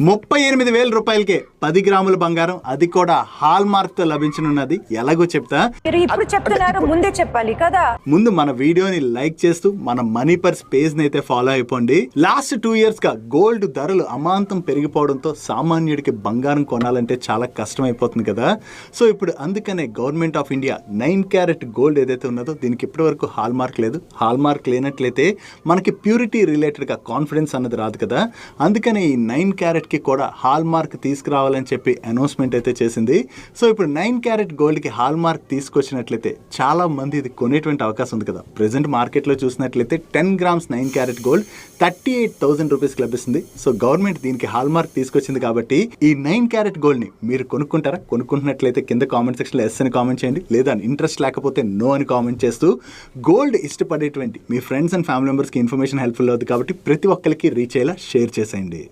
38,000 రూపాయలకే 10 గ్రాముల బంగారం, అది కూడా హాల్ మార్క్ తో లభించనున్నది. ఎలాగో చెప్తా. ఇప్పుడు చెప్తున్నారు, ముందే చెప్పాలి కదా. ముందు మన వీడియోని లైక్ చేస్తూ మన మనీ పర్స్ పేజ్ ని అయితే ఫాలో అయిపోండి. లాస్ట్ 2 years గా గోల్డ్ ధరలు అమాంతం పెరిగిపోవడంతో సామాన్యుడికి బంగారం కొనాలంటే చాలా కష్టం అయిపోతుంది కదా. సో ఇప్పుడు అందుకనే government of India 9 carat gold ఏదైతే ఉన్నదో దీనికి ఇప్పటి వరకు హాల్ మార్క్ లేదు. హాల్ మార్క్ లేనట్లయితే మనకి ప్యూరిటీ రిలేటెడ్ గా కాన్ఫిడెన్స్ అన్నది రాదు కదా. అందుకనే ఈ 9 క్యారెట్ కి కూడా హాల్ మార్క్ తీసుకురావాలని చెప్పి అనౌన్స్మెంట్ అయితే చేసింది. సో ఇప్పుడు 9 క్యారెట్ గోల్డ్ కి హాల్ మార్క్ తీసుకొచ్చినట్లయితే చాలా మంది ఇది కొనేటువంటి అవకాశం ఉంది కదా. ప్రెసెంట్ మార్కెట్ లో చూసినట్లయితే 10 గ్రామ్స్ 9 క్యారెట్ గోల్డ్ 38,000 రూపీస్ లభిస్తుంది. సో గవర్నమెంట్ దీనికి హాల్ మార్క్ తీసుకొచ్చింది కాబట్టి ఈ 9 క్యారెట్ గోల్డ్ ని మీరు కొనుక్కుంటారా? కొనుక్కుంటున్నట్లయితే కింద కామెంట్ సెక్షన్ లో ఎస్ అని కామెంట్ చేయండి, లేదా ఇంట్రెస్ట్ లేకపోతే నో అని కామెంట్ చేస్తూ గోల్డ్ ఇష్టపడేటువంటి మీ ఫ్రెండ్స్ అండ్ ఫ్యామిలీ మెంబర్స్ కి ఇన్ఫర్మేషన్ హెల్ప్ఫుల్ అవుతుంది కాబట్టి ప్రతి ఒక్కరికి రీచ్ అయ్యేలా షేర్ చేసేయండి.